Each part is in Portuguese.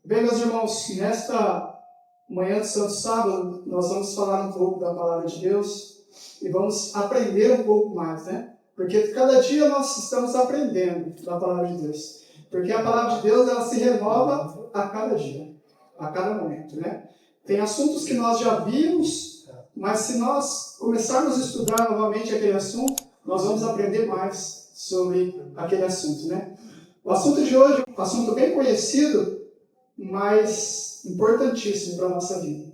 Bem, meus irmãos, nesta manhã do Santo Sábado, nós vamos falar um pouco da Palavra de Deus e vamos aprender um pouco mais, né? Porque cada dia nós estamos aprendendo da Palavra de Deus. Porque a Palavra de Deus, ela se renova a cada dia, a cada momento, né? Tem assuntos que nós já vimos, mas se nós começarmos a estudar novamente aquele assunto, nós vamos aprender mais sobre aquele assunto, né? O assunto de hoje é um assunto bem conhecido, mas importantíssimo para a nossa vida.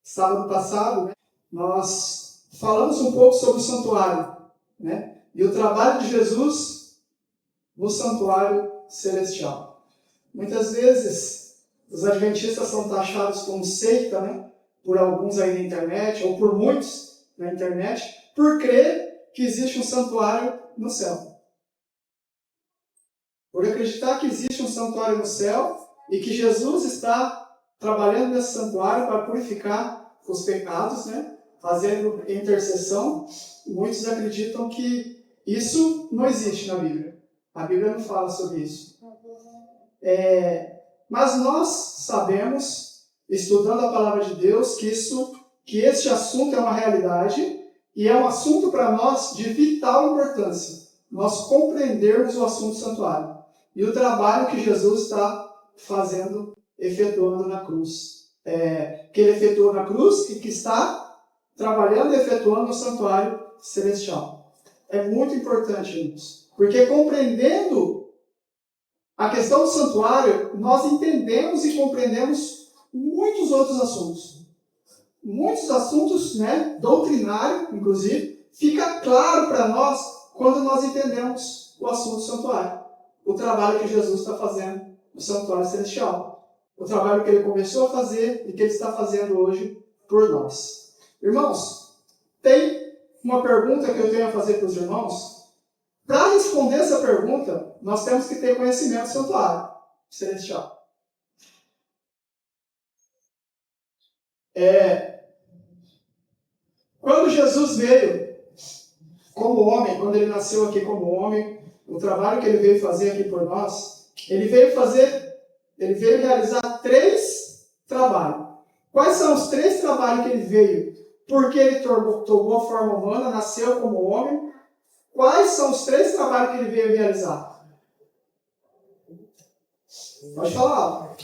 Sábado passado, nós falamos um pouco sobre o santuário, né? E o trabalho de Jesus no santuário celestial. Muitas vezes, os adventistas são taxados como seita, né? Por alguns aí na internet, ou por muitos na internet, por crer que existe um santuário no céu. Por acreditar que existe um santuário no céu e que Jesus está trabalhando nesse santuário para purificar os pecados, né? Fazendo intercessão. Muitos acreditam que isso não existe na Bíblia. A Bíblia não fala sobre isso. Mas nós sabemos, estudando a Palavra de Deus, que este assunto é uma realidade e é um assunto para nós de vital importância. Nós compreendermos o assunto santuário e o trabalho que Jesus está fazendo, efetuando na cruz. Que ele efetuou na cruz e que está trabalhando e efetuando no santuário celestial. É muito importante isso, porque compreendendo a questão do santuário, nós entendemos e compreendemos muitos outros assuntos. Muitos assuntos, né, doutrinário, inclusive, fica claro para nós quando nós entendemos o assunto do santuário. O trabalho que Jesus está fazendo no santuário celestial. O trabalho que ele começou a fazer e que ele está fazendo hoje por nós. Irmãos, tem uma pergunta que eu tenho a fazer para os irmãos. Para responder essa pergunta, nós temos que ter conhecimento do santuário celestial. Quando Jesus veio como homem, quando ele nasceu aqui como homem, o trabalho que ele veio fazer aqui por nós, ele veio realizar 3 trabalhos. Quais são os 3 trabalhos que ele veio? Porque ele tomou a forma humana, nasceu como homem. Quais são os 3 trabalhos que ele veio realizar? Pode falar.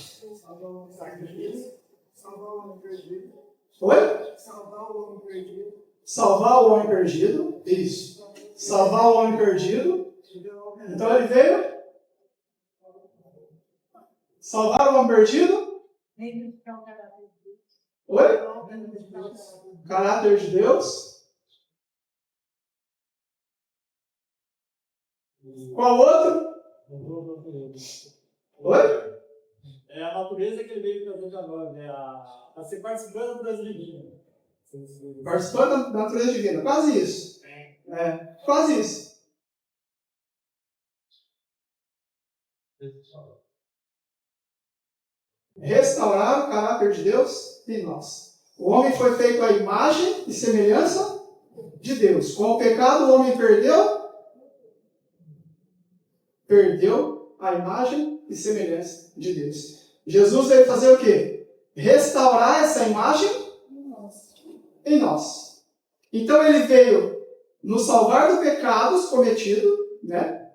Salvar o homem perdido. Oi? Salvar o homem perdido. Salvar o homem perdido. Isso. Salvar o homem perdido. Então ele veio salvar o homem perdido. Oi? Caráter de Deus. Qual outro? Oi? É a natureza que ele veio trazer para nós, né? A ser participante da natureza divina. Participando da natureza divina. Quase isso. Quase isso. Restaurar o caráter de Deus em nós. O homem foi feito à imagem e semelhança de Deus. Com o pecado, o homem perdeu a imagem e semelhança de Deus. Jesus veio fazer o quê? Restaurar essa imagem em nós. Então ele veio nos salvar do pecado cometido, né?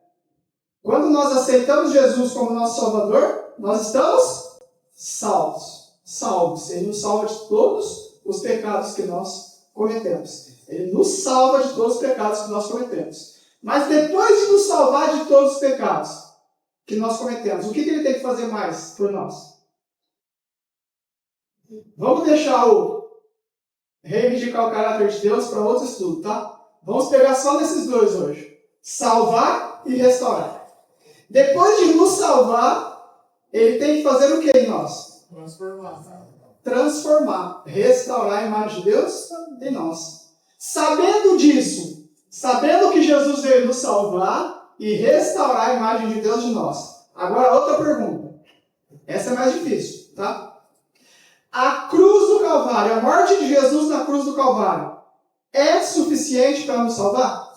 Quando nós aceitamos Jesus como nosso Salvador, nós estamos salvos. Ele nos salva de todos os pecados que nós cometemos. Ele nos salva de todos os pecados que nós cometemos. Mas depois de nos salvar de todos os pecados que nós cometemos, o que ele tem que fazer mais por nós? Vamos deixar reivindicar o caráter de Deus para outro estudo, tá? Vamos pegar só nesses 2 hoje. Salvar e restaurar. Depois de nos salvar, ele tem que fazer o que em nós? Transformar. Restaurar a imagem de Deus em nós. Sabendo disso, sabendo que Jesus veio nos salvar e restaurar a imagem de Deus de nós. Agora, outra pergunta. Essa é mais difícil, tá? A cruz do Calvário, a morte de Jesus na cruz do Calvário, é suficiente para nos salvar?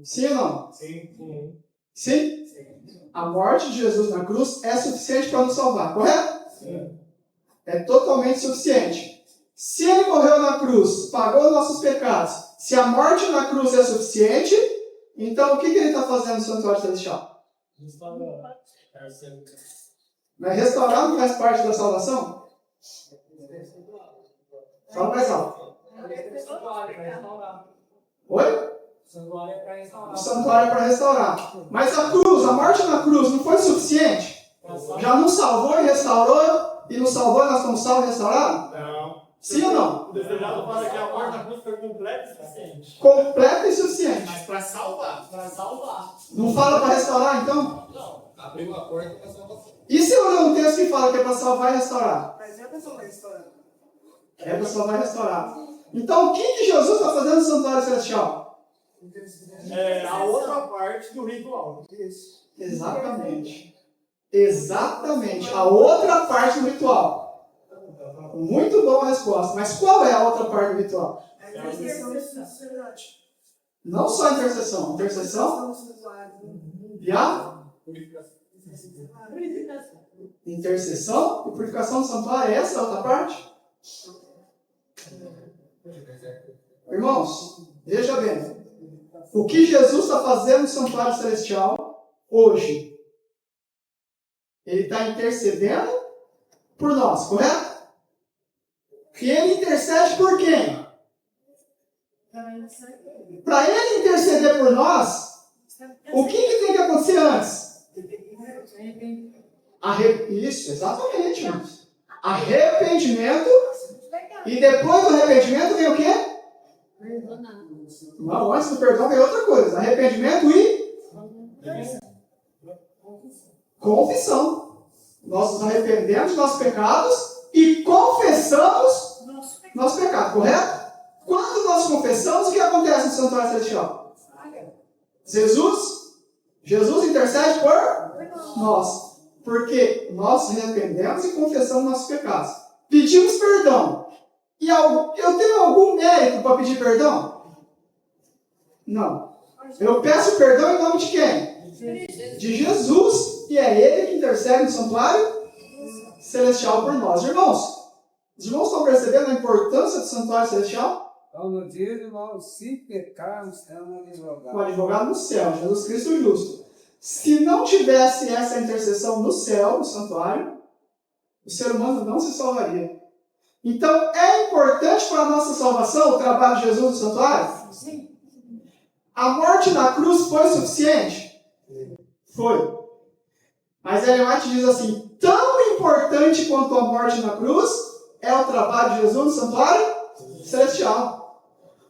Sim ou não? Sim. Sim? A morte de Jesus na cruz é suficiente para nos salvar, correto? Sim. É totalmente suficiente. Se ele morreu na cruz, pagou nossos pecados, se a morte na cruz é suficiente, então o que ele está fazendo no santuário celestial? Vai restaurar não faz parte da salvação? Fala mais alto. Oi? O santuário é para restaurar. Mas a cruz, a morte na cruz, não foi suficiente? Já nos salvou e restaurou? E nos salvou e nós estamos salvos e restaurados? Não. Sim ou não? O desejado fala que a morte na cruz foi completa e suficiente. Completa e suficiente. Mas para salvar. Para salvar. Não fala para restaurar, então? Não. Abriu a porta para salvação. E se eu ler um texto que fala que é para salvar e restaurar? Mas é a pessoa vai restaurar. É para salvar e restaurar. Então, o que Jesus está fazendo no santuário celestial? É a outra parte do ritual. Isso. Exatamente. Exatamente. A outra parte do ritual. Muito boa a resposta. Mas qual é a outra parte do ritual? É a intercessão do sacerdote. Não só a intercessão. Intercessão do santuário. e a intercessão e purificação do santuário. É essa a outra parte? Irmãos, veja bem. O que Jesus está fazendo no santuário celestial hoje? Ele está intercedendo por nós, correto? E ele intercede por quem? Para ele interceder por nós, o que tem que acontecer antes? Isso, exatamente, irmãos. Arrependimento. E depois do arrependimento vem o quê? Não, antes do perdão vem outra coisa. Arrependimento e confissão. Nós nos arrependemos dos nossos pecados e confessamos nosso pecado, correto? Quando nós confessamos, o que acontece no santuário celestial? Jesus intercede por nós. Porque nós nos arrependemos e confessamos nossos pecados. Pedimos perdão. E eu tenho algum mérito para pedir perdão? Não. Eu peço perdão em nome de quem? De Jesus. E é Ele que intercede no santuário celestial por nós. Irmãos, os irmãos estão percebendo a importância do santuário celestial? Então, no dia de nós, se pecarmos, temos um advogado. Um advogado no céu, Jesus Cristo justo. Se não tivesse essa intercessão no céu, no santuário, o ser humano não se salvaria. Então, é importante para a nossa salvação o trabalho de Jesus no santuário? Sim. A morte na cruz foi suficiente? Foi. Mas Ellen White diz assim, tão importante quanto a morte na cruz é o trabalho de Jesus no santuário celestial.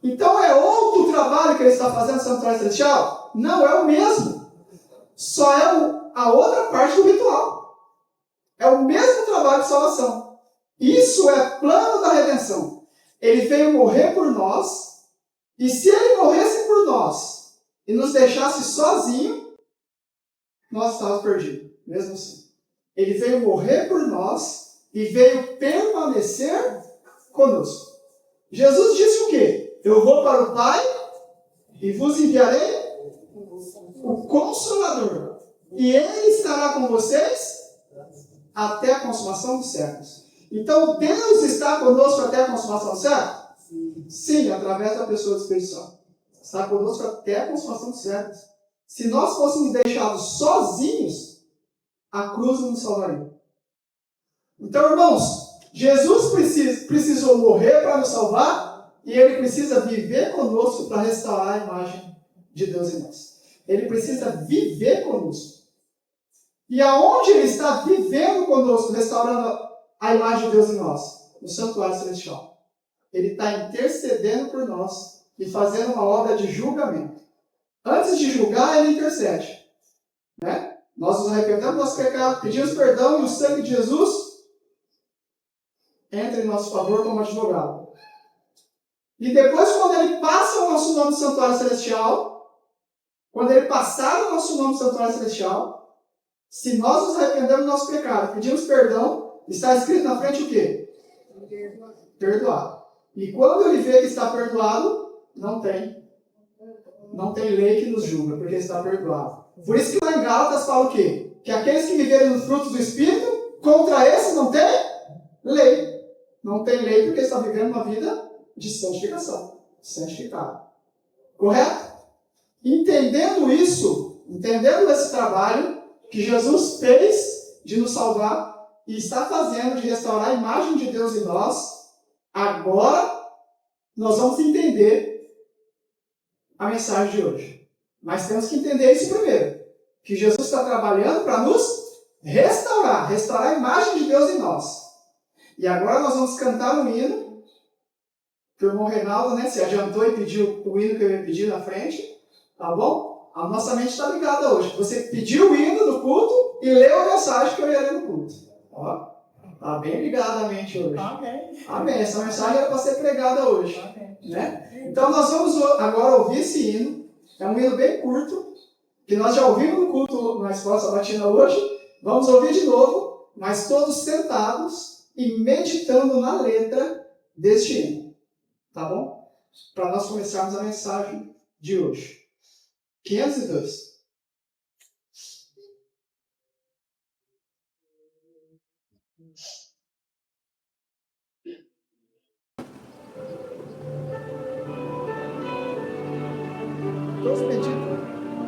Então, é outro trabalho que ele está fazendo no santuário celestial? Não, é o mesmo. Só é a outra parte do ritual. É o mesmo trabalho de salvação. Isso é plano da redenção. Ele veio morrer por nós, e se ele morresse por nós e nos deixasse sozinho, nós estávamos perdidos, mesmo assim. Ele veio morrer por nós e veio permanecer conosco. Jesus disse o quê? Eu vou para o Pai e vos enviarei o Consolador. E Ele estará com vocês até a consumação dos séculos. Então, Deus está conosco até a consumação dos séculos? Sim, através da pessoa do Espírito Santo. Está conosco até a consumação dos séculos. Se nós fôssemos deixados sozinhos, a cruz não nos salvaria. Então, irmãos, Jesus precisou morrer para nos salvar e Ele precisa viver conosco para restaurar a imagem de Deus em nós. Ele precisa viver conosco. E aonde Ele está vivendo conosco, restaurando a imagem de Deus em nós? No santuário celestial. Ele está intercedendo por nós e fazendo uma obra de julgamento. Antes de julgar, Ele intercede. Né? Nós nos arrependemos do nosso pecado, pedimos perdão e o sangue de Jesus entra em nosso favor como advogado. E depois, quando Ele passa o nosso nome no santuário celestial, quando Ele passar o nosso nome no santuário celestial, se nós nos arrependemos do nosso pecado, pedimos perdão, está escrito na frente o quê? Perdoado. E quando Ele vê que está perdoado, não tem lei que nos julga, porque está perdoado. Por isso que lá em Gálatas fala o quê? Que aqueles que viverem nos frutos do Espírito, contra esses não tem lei. Não tem lei porque está vivendo uma vida de santificação. Santificado. Correto? Entendendo isso, entendendo esse trabalho que Jesus fez de nos salvar e está fazendo de restaurar a imagem de Deus em nós, agora nós vamos entender a mensagem de hoje. Mas temos que entender isso primeiro. Que Jesus está trabalhando para nos restaurar a imagem de Deus em nós. E agora nós vamos cantar um hino, que o irmão Reinaldo, se adiantou e pediu o hino que eu ia pedir na frente, tá bom? A nossa mente está ligada hoje. Você pediu o hino do culto e leu a mensagem que eu ia ler no culto. Ó, tá bem ligada a mente hoje. Amém. Amém. Essa mensagem era para ser pregada hoje. Amém. Né? Então nós vamos agora ouvir esse hino. É um hino bem curto, que nós já ouvimos no culto na Escola Sabatina hoje. Vamos ouvir de novo, mas todos sentados e meditando na letra deste hino. Tá bom? Para nós começarmos a mensagem de hoje. 502.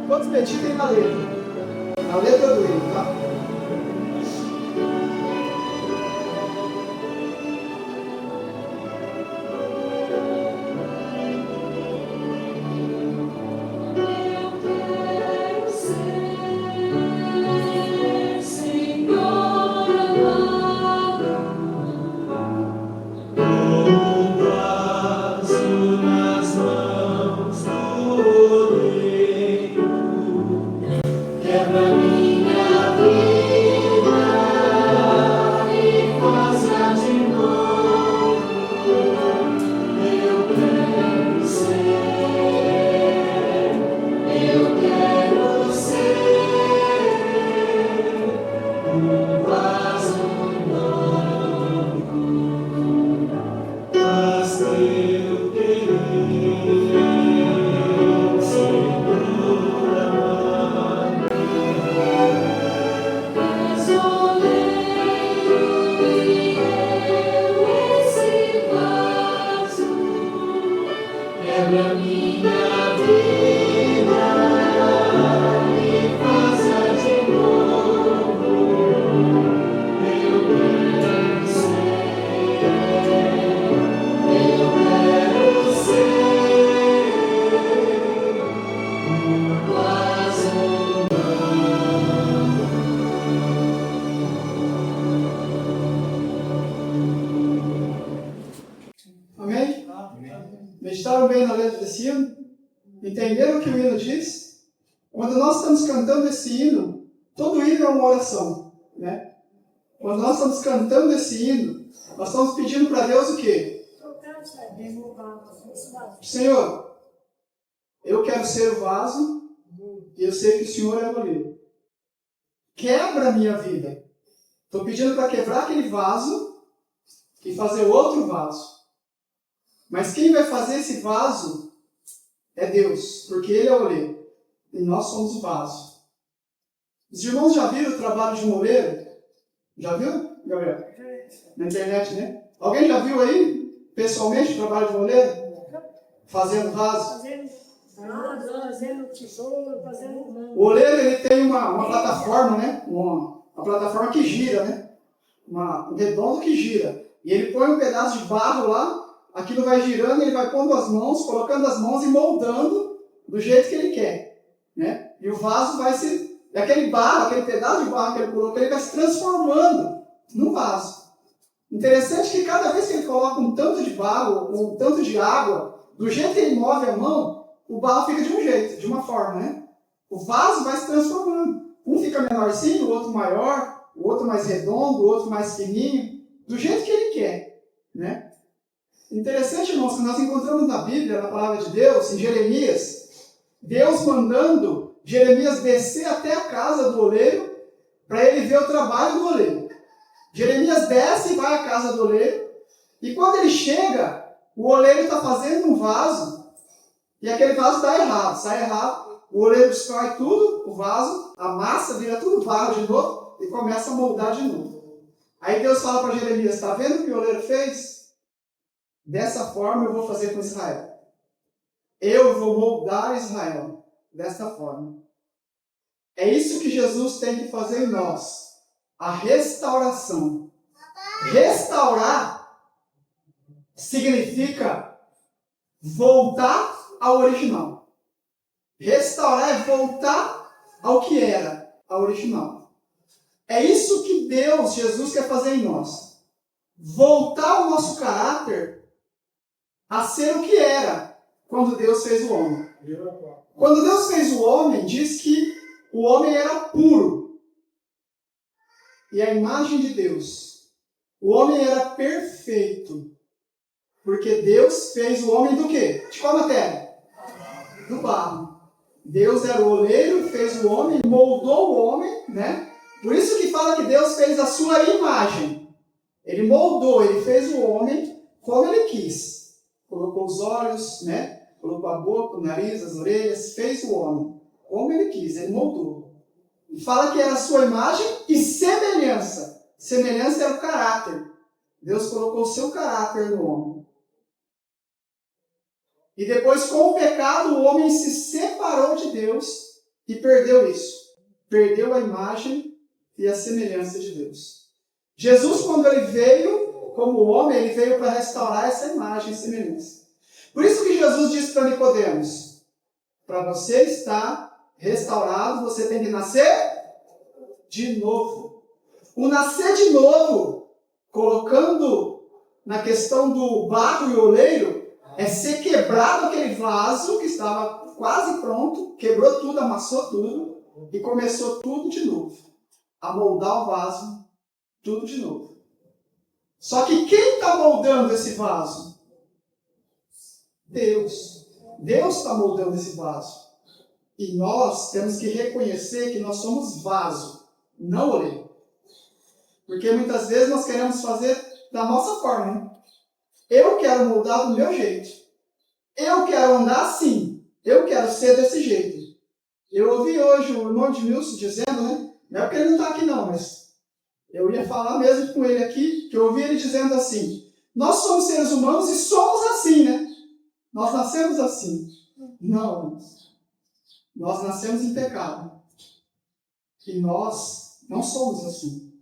Todos meditem na letra do hino, tá? Meditaram bem na letra desse hino? Entenderam o que o hino diz? Quando nós estamos cantando esse hino, todo hino é uma oração, né? Quando nós estamos cantando esse hino, nós estamos pedindo para Deus o quê? Senhor, eu quero ser o vaso e eu sei que o Senhor é o oleiro. Quebra a minha vida. Estou pedindo para quebrar aquele vaso e fazer outro vaso. Mas quem vai fazer esse vaso é Deus, porque Ele é o oleiro e nós somos o vaso. Os irmãos já viram o trabalho de um oleiro? Já viu, Gabriel? Na internet, né? Alguém já viu aí, pessoalmente, o trabalho de um oleiro? Fazendo vaso? Fazendo tesouro, fazendo... O oleiro, ele tem uma plataforma, né? Uma plataforma que gira, né? Um redondo que gira. E ele põe um pedaço de barro lá, aquilo vai girando, ele vai pondo as mãos, colocando as mãos e moldando do jeito que ele quer, né? E o vaso vai se... Aquele barro, aquele pedaço de barro que ele colocou, ele vai se transformando num vaso. Interessante que cada vez que ele coloca um tanto de barro, um tanto de água, do jeito que ele move a mão, o barro fica de um jeito, de uma forma, né? O vaso vai se transformando. Um fica menorzinho, o outro maior, o outro mais redondo, o outro mais fininho, do jeito que ele quer, né? Interessante, irmãos, que nós encontramos na Bíblia, na Palavra de Deus, em Jeremias, Deus mandando Jeremias descer até a casa do oleiro para ele ver o trabalho do oleiro. Jeremias desce e vai à casa do oleiro, e quando ele chega, o oleiro está fazendo um vaso, e aquele vaso está errado, sai errado. o oleiro destrói tudo, o vaso, a massa vira tudo barro de novo e começa a moldar de novo. Aí Deus fala para Jeremias, está vendo o que o oleiro fez? Dessa forma eu vou fazer com Israel. Eu vou moldar Israel desta forma. É isso que Jesus tem que fazer em nós. A restauração. Restaurar significa voltar ao original. Restaurar é voltar ao que era, ao original. É isso que Deus, Jesus, quer fazer em nós. Voltar o nosso caráter a ser o que era quando Deus fez o homem. Quando Deus fez o homem, diz que o homem era puro. E a imagem de Deus. O homem era perfeito. Porque Deus fez o homem do quê? De qual matéria? Do barro. Deus era o oleiro, fez o homem, moldou o homem, né? Por isso que fala que Deus fez a sua imagem. Ele moldou, ele fez o homem como ele quis. Colocou os olhos, né? Colocou a boca, o nariz, as orelhas, fez o homem como ele quis, ele moldou. E fala que era a sua imagem e semelhança. Semelhança era o caráter. Deus colocou o seu caráter no homem. E depois, com o pecado, o homem se separou de Deus e perdeu isso. Perdeu a imagem e a semelhança de Deus. Jesus, quando ele veio como homem, ele veio para restaurar essa imagem e semelhança. Por isso que Jesus disse para Nicodemos, para você estar restaurado, você tem que nascer de novo. O nascer de novo, colocando na questão do barro e oleiro, é ser quebrado aquele vaso que estava quase pronto, quebrou tudo, amassou tudo e começou tudo de novo. A moldar o vaso, tudo de novo. Só que quem está moldando esse vaso? Deus. Deus está moldando esse vaso. E nós temos que reconhecer que nós somos vaso, não oleiro. Porque muitas vezes nós queremos fazer da nossa forma, né? Eu quero moldar do meu jeito. Eu quero andar assim. Eu quero ser desse jeito. Eu ouvi hoje o irmão de Milson dizendo, né? Não é porque ele não está aqui não, mas eu ia falar mesmo com ele aqui, que eu ouvi ele dizendo assim, nós somos seres humanos e somos assim, né? Nós nascemos assim. Não. Nós nascemos em pecado. E nós não somos assim.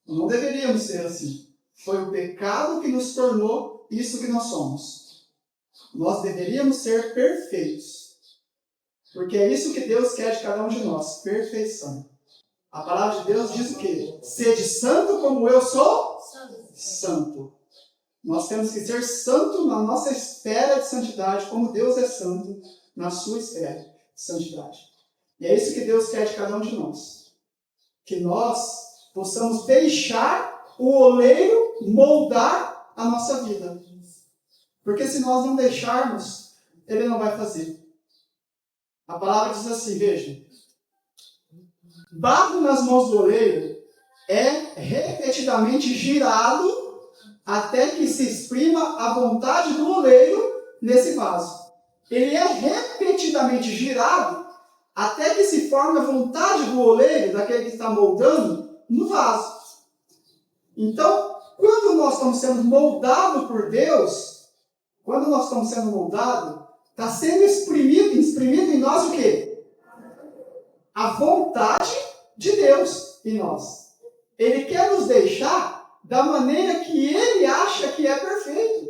Não deveríamos ser assim. Foi o pecado que nos tornou isso que nós somos. Nós deveríamos ser perfeitos. Porque é isso que Deus quer de cada um de nós. Perfeição. A palavra de Deus diz o quê? Sede santo como eu sou santo. Nós temos que ser santo na nossa esfera de santidade, como Deus é santo na sua esfera de santidade. E é isso que Deus quer de cada um de nós. Que nós possamos deixar o oleiro moldar a nossa vida. Porque se nós não deixarmos, ele não vai fazer. A palavra diz assim, veja. Barro nas mãos do oleiro é repetidamente girado até que se exprima a vontade do oleiro nesse vaso. Ele é repetidamente girado até que se forme a vontade do oleiro, daquele que está moldando, no vaso. Então, quando nós estamos sendo moldados por Deus, quando nós estamos sendo moldados, está sendo exprimido em nós o quê? A vontade de Deus em nós. Ele quer nos deixar da maneira que Ele acha que é perfeito.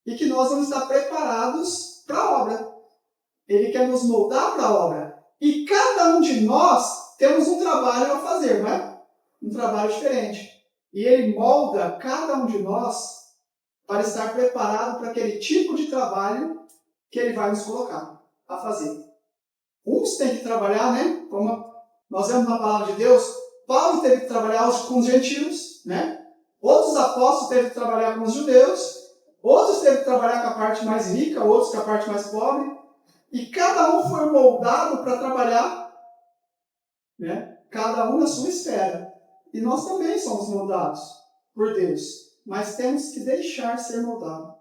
E que nós vamos estar preparados para a obra. Ele quer nos moldar para a obra. E cada um de nós temos um trabalho a fazer, não é? Um trabalho diferente. E Ele molda cada um de nós para estar preparado para aquele tipo de trabalho que Ele vai nos colocar a fazer. Uns têm que trabalhar, né? Como nós vemos na palavra de Deus, Paulo teve que trabalhar com os gentios, né? Outros apóstolos teve que trabalhar com os judeus, outros teve que trabalhar com a parte mais rica, outros com a parte mais pobre. E cada um foi moldado para trabalhar, né? Cada um na sua esfera. E nós também somos moldados por Deus, mas temos que deixar ser moldado.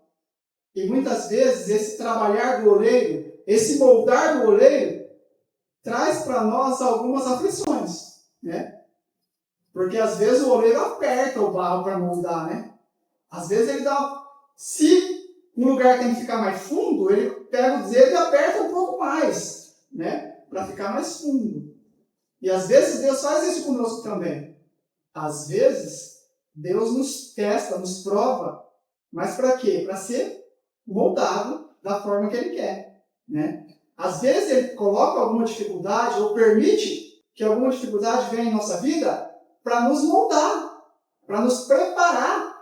E muitas vezes esse trabalhar do oleiro, esse moldar do oleiro traz para nós algumas aflições, né? Porque às vezes o oleiro aperta o barro para moldar, né? Às vezes ele dá... Se um lugar tem que ficar mais fundo, ele pega o dedo e aperta um pouco mais, né? Para ficar mais fundo. E às vezes Deus faz isso conosco também. Às vezes Deus nos testa, nos prova. Mas para quê? Para ser moldado da forma que Ele quer, né? Às vezes Ele coloca alguma dificuldade ou permite que alguma dificuldade venha em nossa vida para nos moldar, para nos preparar,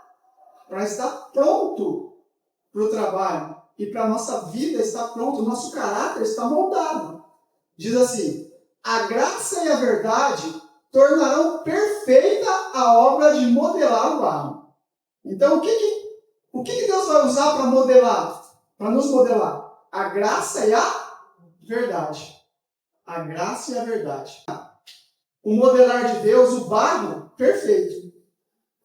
para estar pronto para o trabalho e para a nossa vida estar pronto, o nosso caráter está moldado. Diz assim: a graça e a verdade tornarão perfeita a obra de modelar o barro. Então, o que Deus vai usar para modelar? Para nos modelar? A graça e a verdade. A graça e a verdade. O modelar de Deus, o barro, perfeito.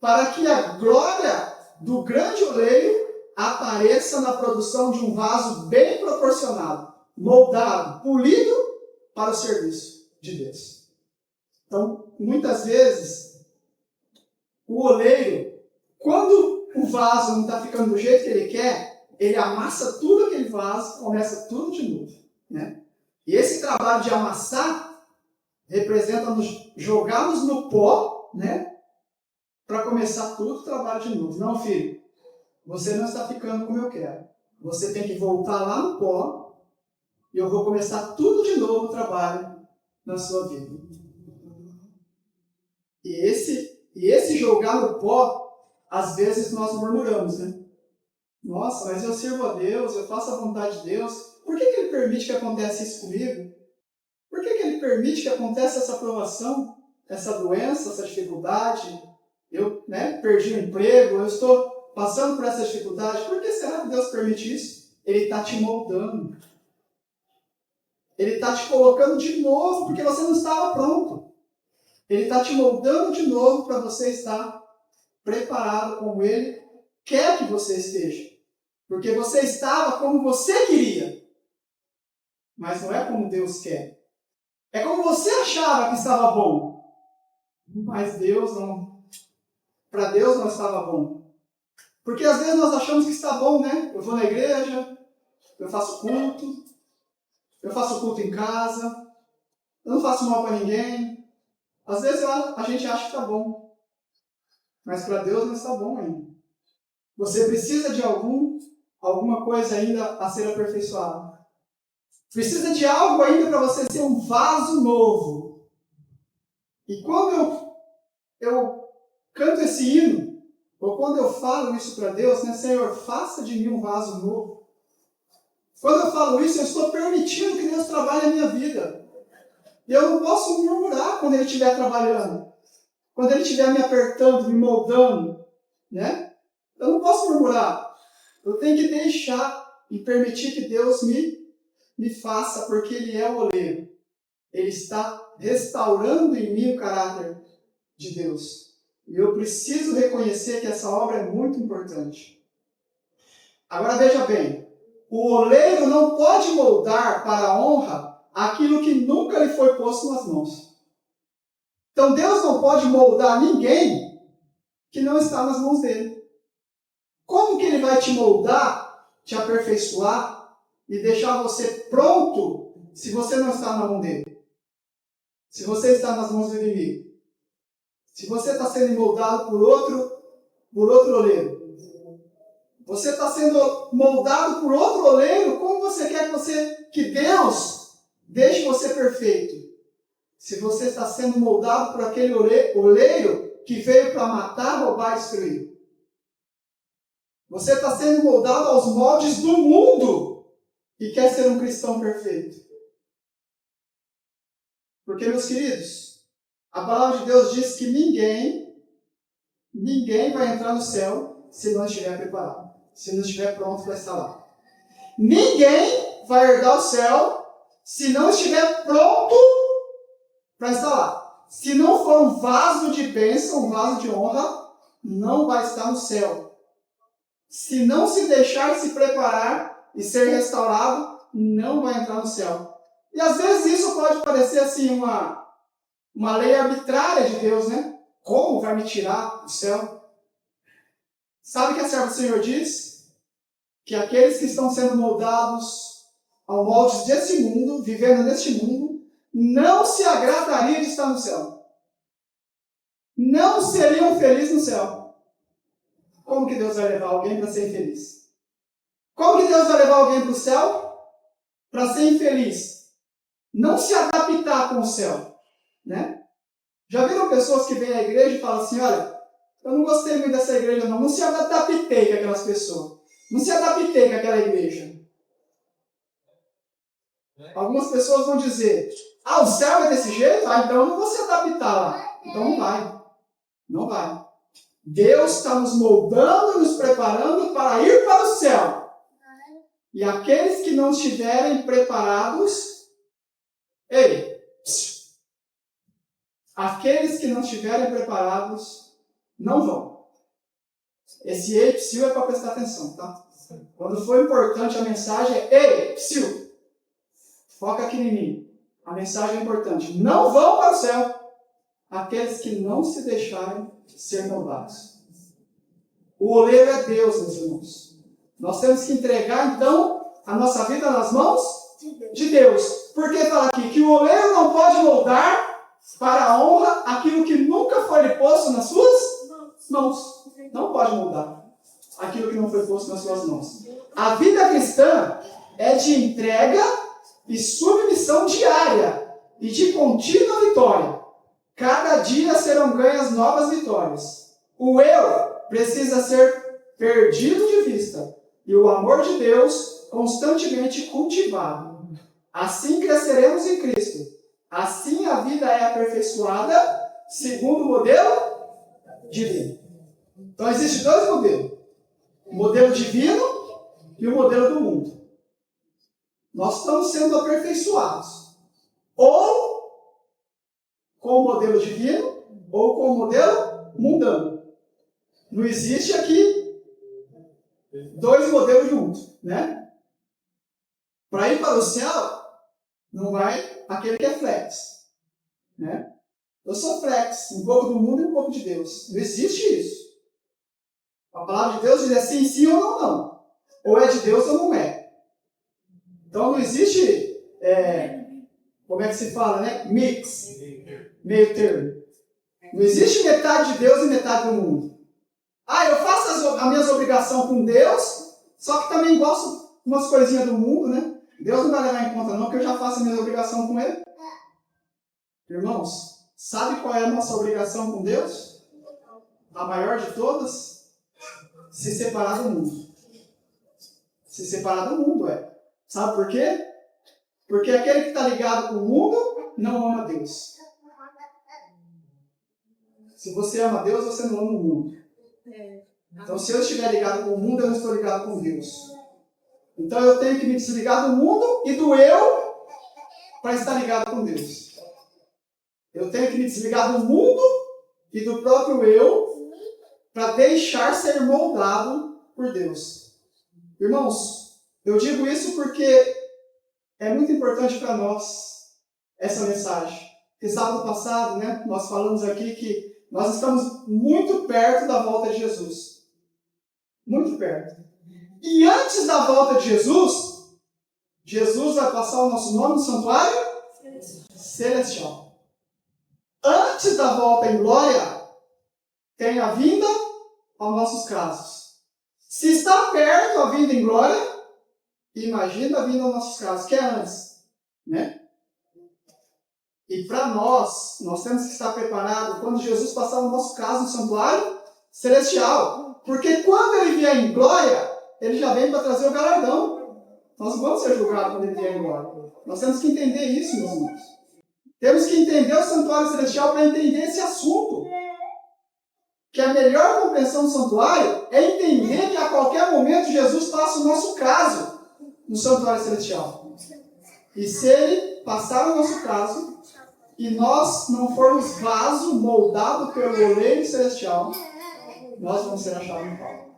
Para que a glória do grande oleiro apareça na produção de um vaso bem proporcionado, moldado, polido para o serviço de Deus. Então, muitas vezes, o oleiro, quando o vaso não está ficando do jeito que ele quer, ele amassa tudo aquele vaso, começa tudo de novo, né? E esse trabalho de amassar representa nos jogarmos no pó, né? Para começar tudo o trabalho de novo. Não, filho, você não está ficando como eu quero. Você tem que voltar lá no pó e eu vou começar tudo de novo o trabalho na sua vida. E esse jogar no pó, às vezes nós murmuramos, né? Nossa, mas eu sirvo a Deus, eu faço a vontade de Deus. Por que Ele permite que aconteça isso comigo? Por que Ele permite que aconteça essa provação, essa doença, essa dificuldade? Eu, perdi o emprego, eu estou passando por essa dificuldade. Por que será que Deus permite isso? Ele está te moldando. Ele está te colocando de novo, porque você não estava pronto. Ele está te moldando de novo para você estar preparado como Ele quer que você esteja. Porque você estava como você queria. Mas não é como Deus quer. É como você achava que estava bom. Mas Deus não. Para Deus não estava bom. Porque às vezes nós achamos que está bom, né? Eu vou na igreja, eu faço culto em casa, eu não faço mal para ninguém. Às vezes a gente acha que está bom. Mas para Deus não está bom ainda. Você precisa de alguma coisa ainda a ser aperfeiçoada. Precisa de algo ainda para você ser um vaso novo. E quando eu canto esse hino, ou quando eu falo isso para Deus, né, Senhor, faça de mim um vaso novo. Quando eu falo isso, eu estou permitindo que Deus trabalhe a minha vida. E eu não posso murmurar quando Ele estiver trabalhando. Quando Ele estiver me apertando, me moldando, né? Eu não posso murmurar. Eu tenho que deixar e permitir que Deus me faça, porque Ele é o oleiro. Ele está restaurando em mim o caráter de Deus. E eu preciso reconhecer que essa obra é muito importante. Agora veja bem, o oleiro não pode moldar para a honra aquilo que nunca lhe foi posto nas mãos. Então Deus não pode moldar ninguém que não está nas mãos dele. Como que Ele vai te moldar, te aperfeiçoar e deixar você pronto se você não está na mão dele? Se você está nas mãos do inimigo? Se você está sendo moldado por outro oleiro? Você está sendo moldado por outro oleiro? Como você quer que Deus deixe você perfeito? Se você está sendo moldado por aquele oleiro que veio para matar, roubar e destruir. Você está sendo moldado aos moldes do mundo e quer ser um cristão perfeito. Porque, meus queridos, a palavra de Deus diz que ninguém vai entrar no céu se não estiver preparado, se não estiver pronto para estar lá. Ninguém vai herdar o céu se não estiver pronto para estar lá. Se não for um vaso de bênção, um vaso de honra, não vai estar no céu. Se não se deixar se preparar e ser restaurado não vai entrar no céu. E às vezes isso pode parecer assim uma lei arbitrária de Deus, né? Como vai me tirar do céu? Sabe o que a serva do Senhor diz? Que aqueles que estão sendo moldados ao molde desse mundo, vivendo neste mundo, não se agradariam de estar no céu. Não seriam felizes no céu. Como que Deus vai levar alguém para ser infeliz? Como que Deus vai levar alguém para o céu para ser infeliz? Não se adaptar com o céu, né? Já viram pessoas que vêm à igreja e falam assim, olha, eu não gostei muito dessa igreja não se adaptei com aquelas pessoas, não se adaptei com aquela igreja. Algumas pessoas vão dizer, o céu é desse jeito? Então eu não vou se adaptar lá. Então não vai. Não vai. Deus está nos moldando, nos preparando para ir para o céu. E aqueles que não estiverem preparados, aqueles que não estiverem preparados não vão. Esse ei, psiu, é para prestar atenção, tá? Quando for importante a mensagem é ei, psiu. Foca aqui em mim. A mensagem é importante. Não vão para o céu aqueles que não se deixarem ser moldados. O oleiro é Deus, meus irmãos. Nós temos que entregar, então, a nossa vida nas mãos de Deus. Porque fala aqui que o oleiro não pode moldar para a honra aquilo que nunca foi posto nas suas mãos. Não pode moldar aquilo que não foi posto nas suas mãos. A vida cristã é de entrega e submissão diária e de contínua vitória. Cada dia serão ganhas novas vitórias. O eu precisa ser perdido de vista e o amor de Deus constantemente cultivado. Assim cresceremos em Cristo. Assim a vida é aperfeiçoada segundo o modelo divino. Então existem dois modelos. O modelo divino e o modelo do mundo. Nós estamos sendo aperfeiçoados. Ou com o modelo divino, ou com o modelo mundano. Não existe aqui dois modelos juntos, né? Para ir para o céu, não vai aquele que é flex, né? Eu sou flex, um pouco do mundo e um pouco de Deus. Não existe isso. A palavra de Deus diz assim, sim ou não, não. Ou é de Deus ou não é. Então não existe, como é que se fala, né? Mix, meio termo. Não existe metade de Deus e metade do mundo. Eu faço as minhas obrigações com Deus, só que também gosto de umas coisinhas do mundo, né? Deus não vai levar em conta não, porque eu já faço a minha obrigação com Ele. Irmãos, sabe qual é a nossa obrigação com Deus? A maior de todas? Se separar do mundo. Se separar do mundo, Sabe por quê? Porque aquele que está ligado com o mundo não ama Deus. Se você ama Deus, você não ama o mundo. Então, se eu estiver ligado com o mundo, eu não estou ligado com Deus. Então, eu tenho que me desligar do mundo e do eu para estar ligado com Deus. Eu tenho que me desligar do mundo e do próprio eu para deixar ser moldado por Deus. Irmãos, eu digo isso porque é muito importante para nós essa mensagem. Porque sábado passado, né, nós falamos aqui que nós estamos muito perto da volta de Jesus. Muito perto. E antes da volta de Jesus, Jesus vai passar o nosso nome no santuário celestial. Antes da volta em glória, tem a vinda aos nossos casos. Se está perto a vinda em glória, imagina a vinda aos nossos casos, que é antes, né? E para nós temos que estar preparados quando Jesus passar o nosso caso no santuário celestial. Porque quando ele vier em glória, ele já vem para trazer o galardão. Nós não vamos ser julgados quando ele vier em glória. Nós temos que entender isso, meus irmãos. Temos que entender o santuário celestial para entender esse assunto. Que a melhor compreensão do santuário é entender que a qualquer momento Jesus passa o nosso caso no santuário celestial. E se ele passar o nosso caso e nós não formos vaso moldado pelo oleiro celestial, nós vamos ser achados no pau.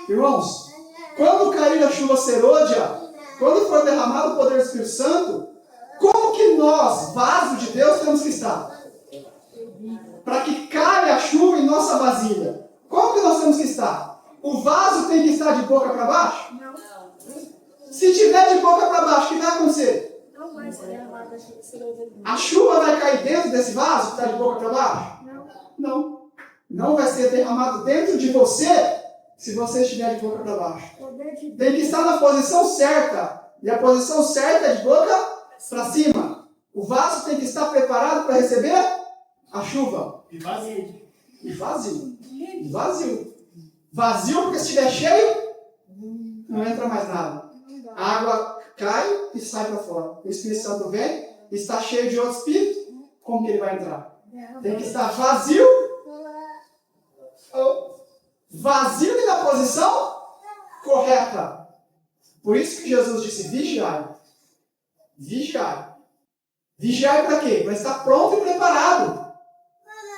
Irmãos, quando cair a chuva serôdia, quando for derramado o poder do Espírito Santo, como que nós, vaso de Deus, temos que estar? Para que caia a chuva em nossa vasilha. Como que nós temos que estar? O vaso tem que estar de boca para baixo? Não. Se tiver de boca para baixo, o que vai acontecer? Não vai ser derramado a chuva. A chuva vai cair dentro desse vaso que está de boca para baixo? Não. Não. Não vai ser derramado dentro de você se você estiver de boca para baixo. Poder de Tem que estar na posição certa. E a posição certa é de boca para cima. O vaso tem que estar preparado para receber a chuva. E vazio. E vazio. E vazio. Vazio porque se estiver cheio, não entra mais nada. A água cai e sai para fora. O Espírito Santo vem, está cheio de outro Espírito, como que ele vai entrar? Tem que estar vazio. Vazio e na posição correta. Por isso que Jesus disse, vigiai. Vigiai. Vigiai para quê? Para estar pronto e preparado.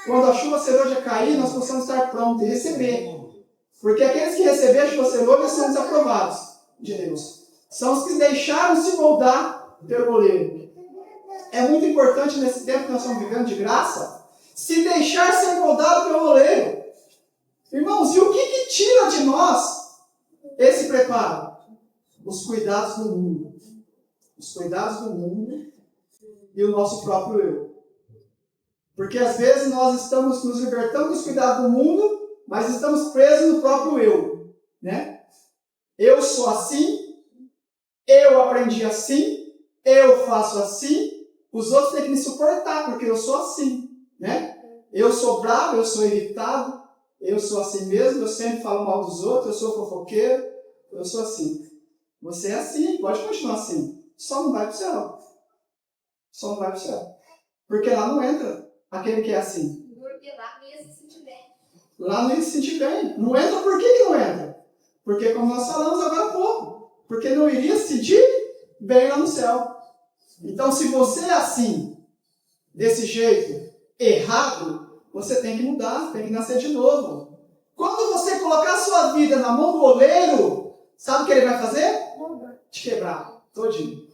Quando a chuva serôdia cair, nós possamos estar prontos e receber. Porque aqueles que receberam a chuva serôdia são os aprovados de Deus. São os que deixaram se moldar pelo oleiro. É muito importante nesse tempo que nós estamos vivendo de graça, se deixar ser moldado pelo oleiro. Irmãos, e o que tira de nós esse preparo? Os cuidados do mundo. Os cuidados do mundo e o nosso próprio eu. Porque às vezes nós estamos nos libertando dos cuidados do mundo, mas estamos presos no próprio eu. Né? Eu sou assim, eu aprendi assim, eu faço assim, os outros têm que me suportar, porque eu sou assim. Né? Eu sou bravo, eu sou irritado, eu sou assim mesmo, eu sempre falo mal dos outros, eu sou fofoqueiro, eu sou assim. Você é assim, pode continuar assim. Só não vai para o céu. Só não vai para o céu. Porque lá não entra aquele que é assim. Porque lá não ia se sentir bem. Lá não ia se sentir bem. Não entra, por que não entra? Porque, como nós falamos agora há pouco, porque não iria se sentir bem lá no céu. Então, se você é assim, desse jeito, errado, você tem que mudar, tem que nascer de novo. Quando você colocar a sua vida na mão do oleiro, sabe o que ele vai fazer? Te quebrar todinho.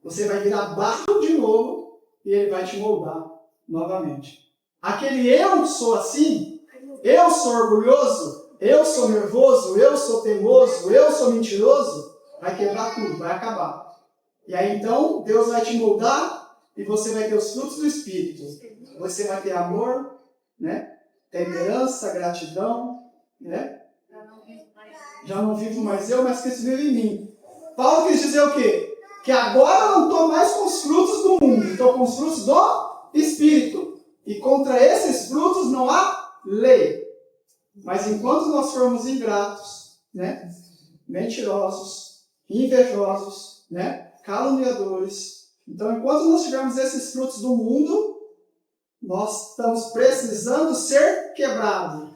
Você vai virar barro de novo e ele vai te moldar novamente. Aquele eu sou assim, eu sou orgulhoso, eu sou nervoso, eu sou teimoso, eu sou mentiroso, vai quebrar tudo, vai acabar. E aí então Deus vai te moldar e você vai ter os frutos do Espírito. Você vai ter amor, né? Temperança, gratidão, né? Já não vivo mais eu, mas Cristo vive em mim. Paulo quis dizer o quê? Que agora eu não estou mais com os frutos do mundo, estou com os frutos do Espírito. E contra esses frutos não há lei. Mas enquanto nós formos ingratos, né? Mentirosos, invejosos, né? Caluniadores, então enquanto nós tivermos esses frutos do mundo, nós estamos precisando ser quebrados.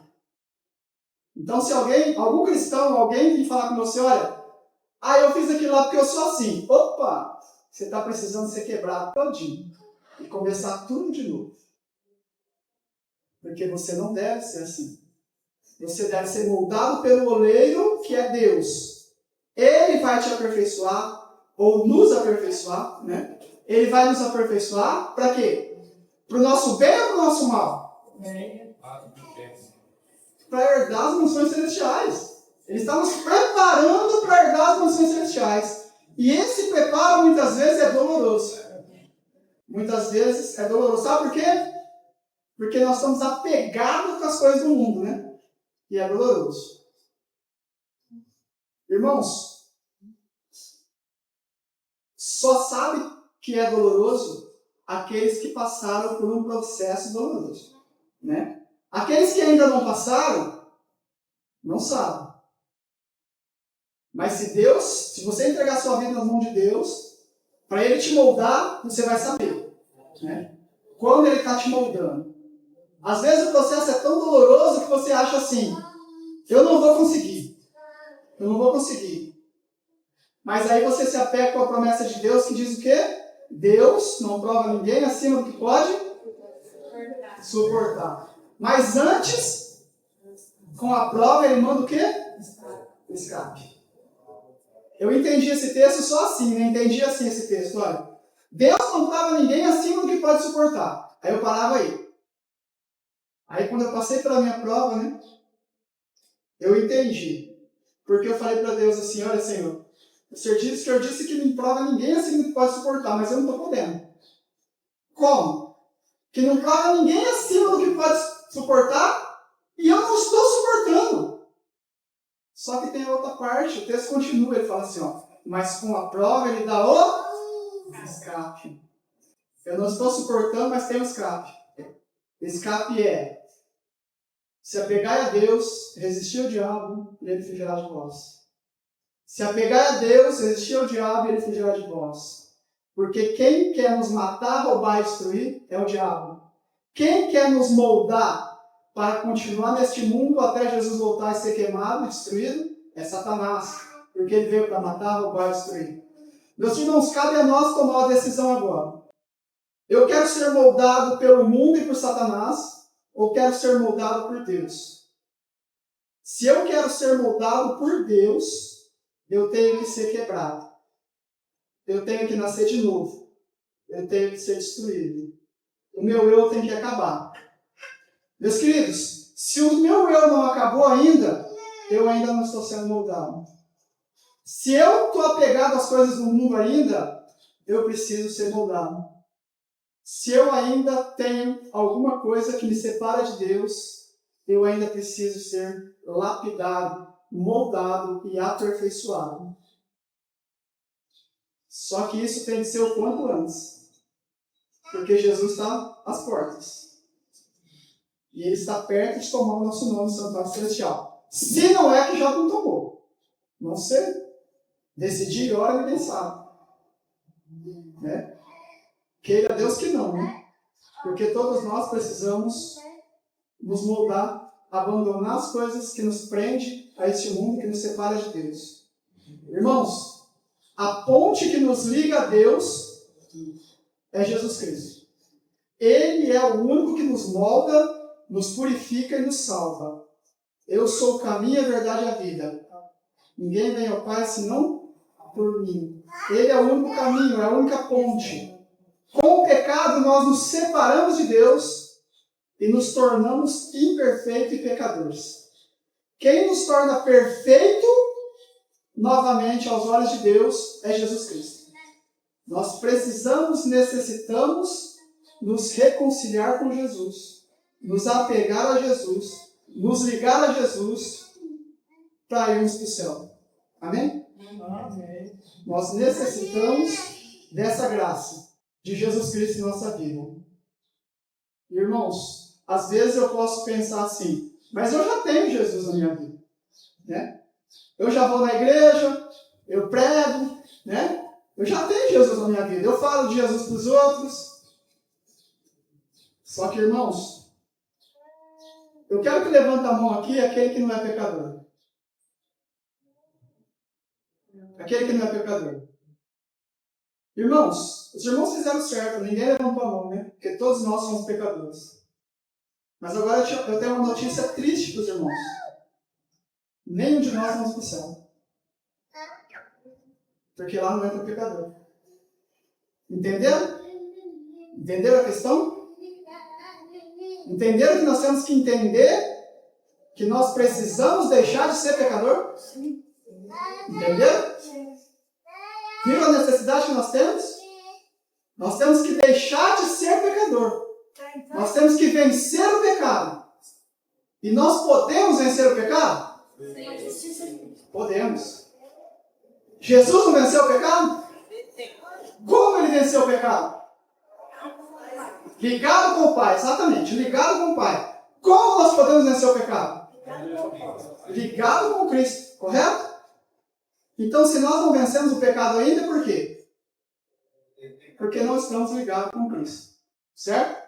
Então se algum cristão, alguém vir falar com você, olha, eu fiz aquilo lá porque eu sou assim. Opa! Você está precisando ser quebrado todinho. E começar tudo de novo. Porque você não deve ser assim. Você deve ser moldado pelo oleiro, que é Deus. Ele vai te aperfeiçoar, ou nos aperfeiçoar, né? Ele vai nos aperfeiçoar para quê? Para o nosso bem ou para o nosso mal? Para herdar as mansões celestiais. Ele está nos preparando para herdar as mansões celestiais. E esse preparo, muitas vezes, é doloroso. Muitas vezes é doloroso. Sabe por quê? Porque nós estamos apegados com as coisas do mundo, né? E é doloroso. Irmãos, só sabe que é doloroso aqueles que passaram por um processo doloroso. Né? Aqueles que ainda não passaram, não sabem. Mas se você entregar sua vida nas mãos de Deus, para Ele te moldar, você vai saber. Né? Quando Ele está te moldando. Às vezes o processo é tão doloroso que você acha assim, eu não vou conseguir. Eu não vou conseguir. Mas aí você se apega com a promessa de Deus que diz o quê? Deus não prova ninguém acima do que pode suportar. Mas antes, com a prova, Ele manda o quê? Escape. eu entendi esse texto só assim, né? Entendi assim esse texto, olha. Deus não estava ninguém acima do que pode suportar. Aí eu parava aí. Aí quando eu passei pela minha prova, né? Eu entendi. Porque eu falei para Deus assim, olha, Senhor, o Senhor disse que não prova ninguém acima do que pode suportar, mas eu não estou podendo. Como? Que não prova ninguém acima do que pode suportar e eu não estou suportando. Só que tem a outra parte, o texto continua, ele fala assim, ó, mas com a prova ele dá o escape. Eu não estou suportando, mas tem um escape. Escape é se apegar a Deus, resistir ao diabo e ele fugirá de vós. Se apegar a Deus, resistir ao diabo e ele fugirá de vós. Porque quem quer nos matar, roubar e destruir é o diabo. Quem quer nos moldar para continuar neste mundo até Jesus voltar e ser queimado e destruído é Satanás. Porque ele veio para matar, roubar e destruir. Meus irmãos, cabe a nós tomar uma decisão agora. Eu quero ser moldado pelo mundo e por Satanás, ou quero ser moldado por Deus? Se eu quero ser moldado por Deus, eu tenho que ser quebrado. Eu tenho que nascer de novo. Eu tenho que ser destruído. O meu eu tem que acabar. Meus queridos, se o meu eu não acabou ainda, eu ainda não estou sendo moldado. Se eu estou apegado às coisas do mundo ainda, eu preciso ser moldado. Se eu ainda tenho alguma coisa que me separa de Deus, eu ainda preciso ser lapidado, moldado e aperfeiçoado. Só que isso tem que ser o quanto antes. Porque Jesus está às portas. E Ele está perto de tomar o nosso nome no santuário celestial. Se não é que já não tomou. Não sei. Decidir, ora, ninguém sabe. Né? Queira Deus que não, né? Porque todos nós precisamos nos moldar, abandonar as coisas que nos prendem a este mundo, que nos separa de Deus. Irmãos, a ponte que nos liga a Deus é Jesus Cristo. Ele é o único que nos molda, nos purifica e nos salva. Eu sou o caminho, a verdade e a vida. Ninguém vem ao Pai senão por mim. Ele é o único caminho, é a única ponte. Com o pecado, nós nos separamos de Deus e nos tornamos imperfeitos e pecadores. Quem nos torna perfeito, novamente, aos olhos de Deus, é Jesus Cristo. Nós necessitamos nos reconciliar com Jesus, nos apegar a Jesus, nos ligar a Jesus para irmos para o céu. Amém? Amém. Nós necessitamos dessa graça de Jesus Cristo em nossa vida. Irmãos, às vezes eu posso pensar assim, mas eu já tenho Jesus na minha vida. Né? Eu já vou na igreja, eu prego, né? Eu já tenho Jesus na minha vida. Eu falo de Jesus para os outros. Só que, irmãos, eu quero que levante a mão aqui aquele que não é pecador. Aquele que não é pecador. Irmãos, os irmãos fizeram certo, ninguém levantou a mão, né? Porque todos nós somos pecadores. Mas agora eu tenho uma notícia triste para os irmãos. Nenhum de nós vamos para o céu. Porque lá não entra pecador. Entenderam? Entenderam a questão? Entenderam que nós temos que entender que nós precisamos deixar de ser pecador? Entenderam? Viram a necessidade que nós temos? Nós temos que deixar de ser pecador. Nós temos que vencer o pecado. E nós podemos vencer o pecado? Podemos. Jesus não venceu o pecado? Como ele venceu o pecado? Ligado com o Pai, exatamente, ligado com o Pai. Como nós podemos vencer o pecado? Ligado com Cristo, correto? Então, se nós não vencemos o pecado ainda, por quê? Porque não estamos ligados com Cristo. Certo?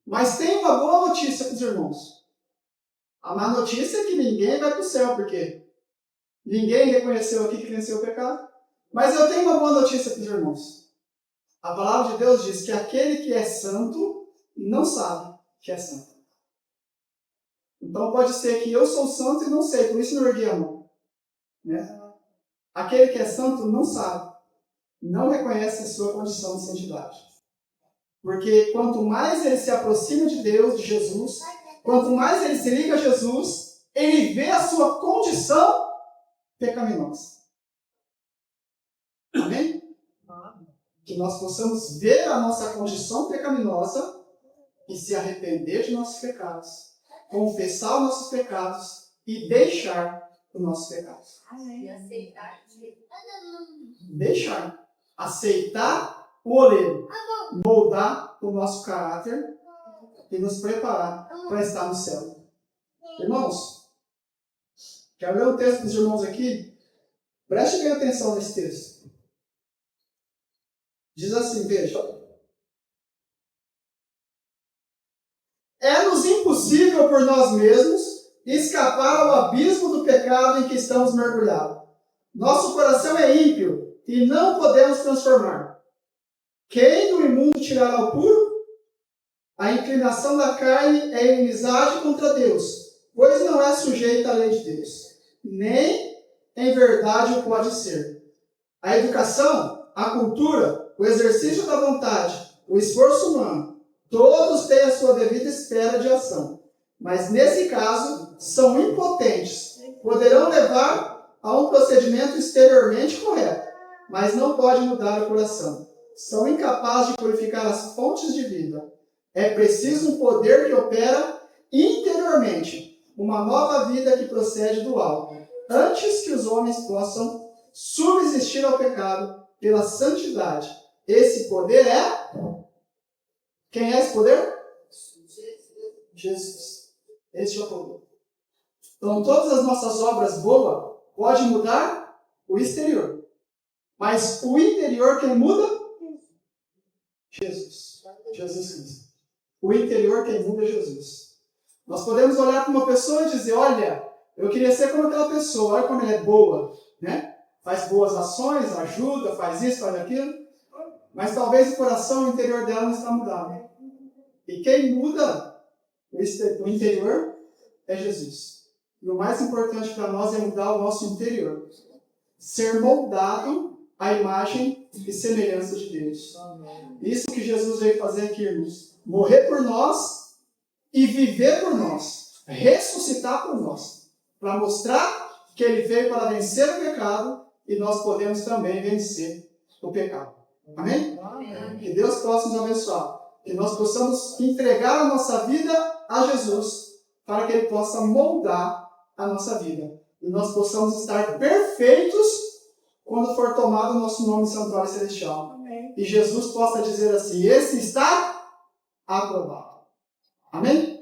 Mas tem uma boa notícia para os irmãos. A má notícia é que ninguém vai para o céu, porque ninguém reconheceu aqui que venceu o pecado. Mas eu tenho uma boa notícia para os irmãos. A palavra de Deus diz que aquele que é santo não sabe que é santo. Então pode ser que eu sou santo e não sei, por isso não ergui a mão. Né? Aquele que é santo não sabe, não reconhece a sua condição de santidade. Porque quanto mais ele se aproxima de Deus, de Jesus, quanto mais ele se liga a Jesus, ele vê a sua condição pecaminosa. Amém? Que nós possamos ver a nossa condição pecaminosa e se arrepender de nossos pecados, confessar os nossos pecados e deixar os nossos pecados. E aceitar. Deixar. Aceitar o oleiro. Moldar o nosso caráter e nos preparar para estar no céu. Irmãos, quero ler um texto dos irmãos aqui. Preste bem atenção nesse texto. Diz assim, veja. É-nos impossível por nós mesmos escapar ao abismo do pecado em que estamos mergulhados. Nosso coração é ímpio e não podemos transformar. Quem do imundo tirará o puro? A inclinação da carne é inimizade contra Deus, pois não é sujeita à lei de Deus, nem em verdade o pode ser. A educação, a cultura, o exercício da vontade, o esforço humano, todos têm a sua devida esfera de ação, mas nesse caso são impotentes, poderão levar a um procedimento exteriormente correto, mas não pode mudar o coração. São incapazes de purificar as fontes de vida. É preciso um poder que opera interiormente, uma nova vida que procede do alto, antes que os homens possam subsistir ao pecado pela santidade. Esse poder é... Quem é esse poder? Jesus. Esse é o poder. Então, todas as nossas obras boas podem mudar o exterior. Mas o interior, quem muda? Jesus. Jesus Cristo. O interior, quem muda é Jesus. Nós podemos olhar para uma pessoa e dizer, olha, eu queria ser como aquela pessoa, olha como ela é boa, né? Faz boas ações, ajuda, faz isso, faz aquilo. Mas talvez o coração, o interior dela não está mudado. E quem muda o interior é Jesus. E o mais importante para nós é mudar o nosso interior. Ser moldado à imagem e semelhança de Deus. Isso que Jesus veio fazer aqui, irmãos. Morrer por nós e viver por nós. Ressuscitar por nós. Para mostrar que Ele veio para vencer o pecado e nós podemos também vencer o pecado. Amém? Que Deus possa nos abençoar. Que nós possamos entregar a nossa vida a Jesus para que Ele possa moldar a nossa vida. E nós possamos estar perfeitos quando for tomado o nosso nome santuário celestial. Amém. E Jesus possa dizer assim, esse está aprovado. Amém?